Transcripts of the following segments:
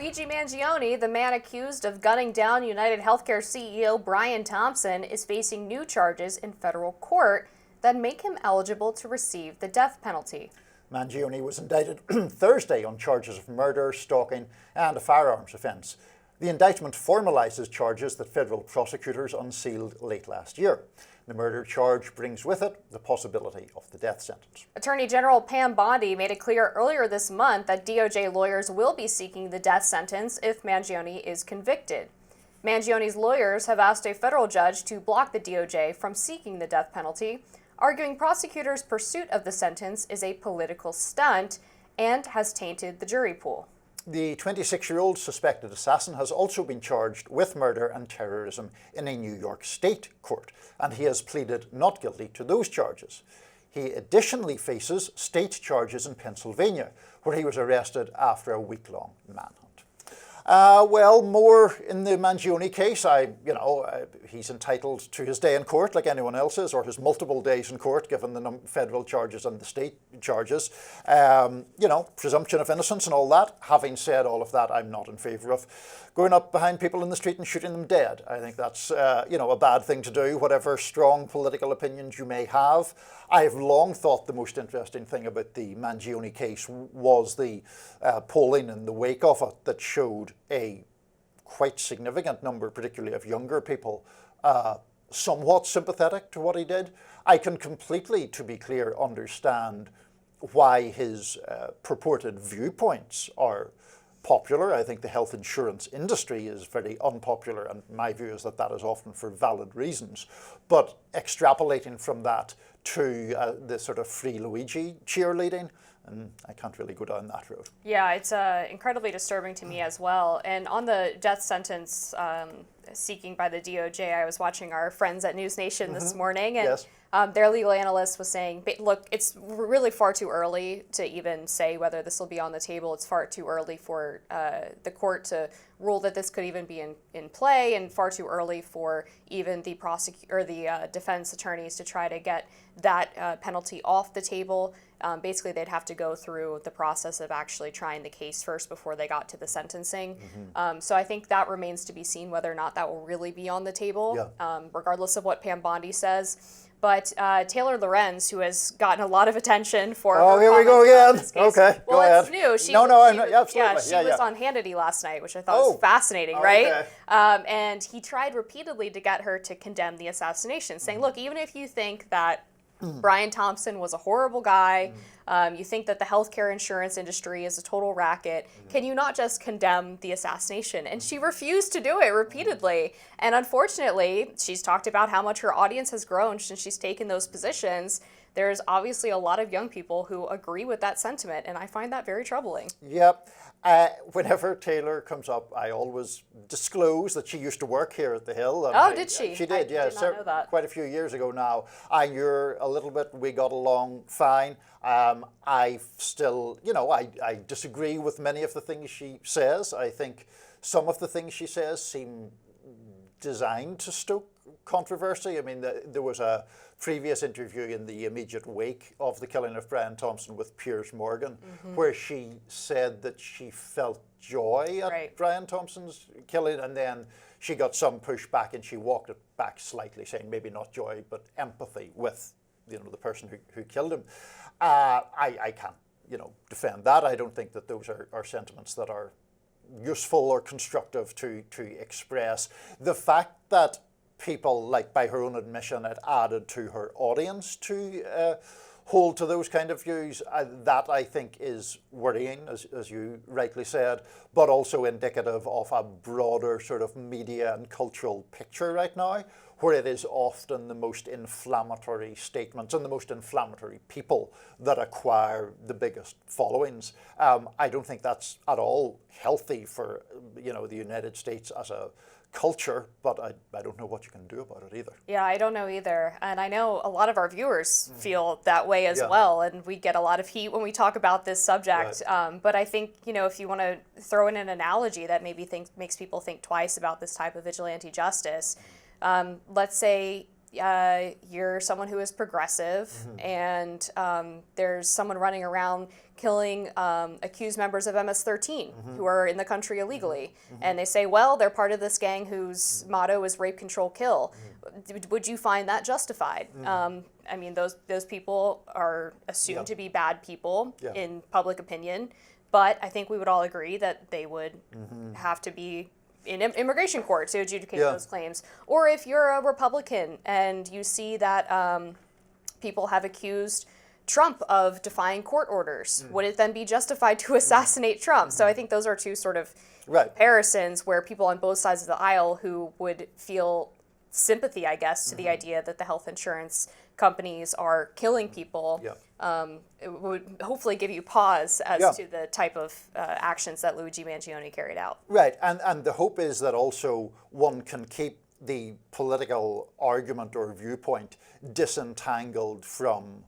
Luigi Mangione, the man accused of gunning down UnitedHealthcare CEO Brian Thompson, is facing new charges in federal court that make him eligible to receive the death penalty. Mangione was indicted Thursday on charges of murder, stalking, and a firearms offence. The indictment formalises charges that federal prosecutors unsealed late last year. The murder charge brings with it the possibility of the death sentence. Attorney General Pam Bondi made it clear earlier this month that DOJ lawyers will be seeking the death sentence if Mangione is convicted. Mangione's lawyers have asked a federal judge to block the DOJ from seeking the death penalty, arguing prosecutors' pursuit of the sentence is a political stunt and has tainted the jury pool. The 26-year-old suspected assassin has also been charged with murder and terrorism in a New York state court, and he has pleaded not guilty to those charges. He additionally faces state charges in Pennsylvania, where he was arrested after a week-long manhunt. Well, more in the Mangione case. He's entitled to his day in court like anyone else is, or his multiple days in court, given the federal charges and the state charges. Presumption of innocence and all that. Having said all of that, I'm not in favour of going up behind people in the street and shooting them dead. I think that's, a bad thing to do, whatever strong political opinions you may have. I've long thought the most interesting thing about the Mangione case was the polling in the wake of it that showed a quite significant number, particularly of younger people, somewhat sympathetic to what he did. I can completely, to be clear, understand why his purported viewpoints are popular. I think the health insurance industry is very unpopular, and my view is that that is often for valid reasons. But extrapolating from that to the sort of Free Luigi cheerleading, and I can't really go down that road. Yeah, it's incredibly disturbing to me as well. And on the death sentence seeking by the DOJ, I was watching our friends at News Nation this morning, and yes. Their legal analyst was saying, look, it's really far too early to even say whether this will be on the table. It's far too early for the court to rule that this could even be in play, and far too early for even the defense attorneys to try to get that penalty off the table. Basically, they'd have to go through the process of actually trying the case first before they got to the sentencing. So I think that remains to be seen whether or not that will really be on the table, regardless of what Pam Bondi says. But Taylor Lorenz, who has gotten a lot of attention for her here we go again. Okay, go ahead. It's new. She I'm not. Absolutely. She was on Hannity last night, which I thought was fascinating, right? Okay. And he tried repeatedly to get her to condemn the assassination, saying, look, even if you think that Brian Thompson was a horrible guy, you think that the healthcare insurance industry is a total racket, can you not just condemn the assassination? And she refused to do it repeatedly. And unfortunately, she's talked about how much her audience has grown since she's taken those positions. There's obviously a lot of young people who agree with that sentiment, and I find that very troubling. Yep. Whenever Taylor comes up, I always disclose that she used to work here at the Hill. And did she? She did, I did not know that. Quite a few years ago now. I knew her a little bit. We got along fine. I still, I disagree with many of the things she says. I think some of the things she says seem designed to stoke controversy. I mean, there was a previous interview in the immediate wake of the killing of Brian Thompson with Piers Morgan, where she said that she felt joy at Brian Thompson's killing, and then she got some pushback and she walked it back slightly, saying maybe not joy, but empathy with the person who killed him. I can't defend that. I don't think that those are sentiments that are useful or constructive to express. The fact that people, like by her own admission, it added to her audience to hold to those kind of views, that I think is worrying, as you rightly said, but also indicative of a broader sort of media and cultural picture right now, where it is often the most inflammatory statements and the most inflammatory people that acquire the biggest followings. I don't think that's at all healthy for the United States as a culture, but I don't know what you can do about it either. Yeah, I don't know either. And I know a lot of our viewers feel that way as well, and we get a lot of heat when we talk about this subject. But I think, if you want to throw in an analogy that maybe makes people think twice about this type of vigilante justice, let's say you're someone who is progressive, and there's someone running around killing accused members of MS-13 who are in the country illegally, and they say, well, they're part of this gang whose motto is rape, control, kill. Would you find that justified? I mean, those people are assumed to be bad people in public opinion, but I think we would all agree that they would have to be in immigration court to adjudicate those claims. Or if you're a Republican and you see that people have accused Trump of defying court orders, would it then be justified to assassinate Trump? So I think those are two sort of comparisons where people on both sides of the aisle who would feel sympathy, I guess, to the idea that the health insurance companies are killing people, it would hopefully give you pause as to the type of actions that Luigi Mangione carried out. Right, and the hope is that also one can keep the political argument or viewpoint disentangled from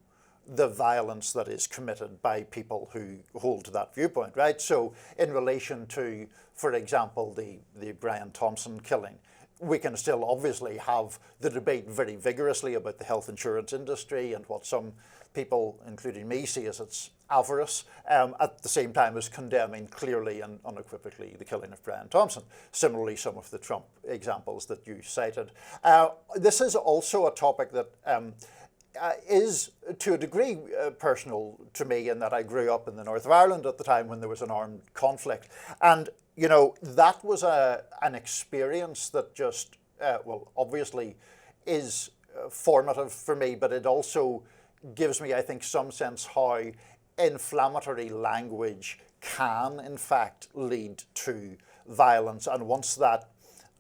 the violence that is committed by people who hold to that viewpoint, right? So in relation to, for example, the Brian Thompson killing, we can still obviously have the debate very vigorously about the health insurance industry and what some people, including me, see as its avarice, at the same time as condemning clearly and unequivocally the killing of Brian Thompson. Similarly, some of the Trump examples that you cited. This is also a topic that is to a degree personal to me, in that I grew up in the north of Ireland at the time when there was an armed conflict. And you know, that was an experience that just, well, obviously is formative for me, but it also gives me, I think, some sense how inflammatory language can, in fact, lead to violence. And once that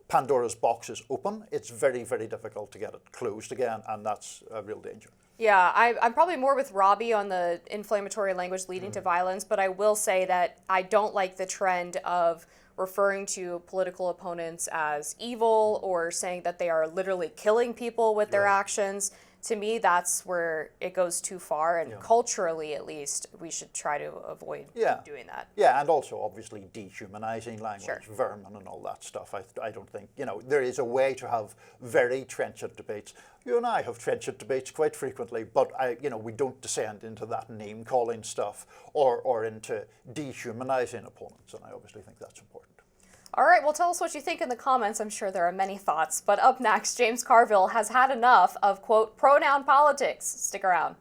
Pandora's box is open, it's very, very difficult to get it closed again, and that's a real danger. Yeah, I'm probably more with Robbie on the inflammatory language leading to violence, but I will say that I don't like the trend of referring to political opponents as evil or saying that they are literally killing people with their actions. To me, that's where it goes too far, and culturally, at least, we should try to avoid doing that. Yeah, and also obviously dehumanizing language, vermin and all that stuff. I don't think, you know, there is a way to have very trenchant debates. You and I have trenchant debates quite frequently, but we don't descend into that name-calling stuff or into dehumanizing opponents, and I obviously think that's important. All right, well, tell us what you think in the comments. I'm sure there are many thoughts. But up next, James Carville has had enough of, quote, pronoun politics. Stick around.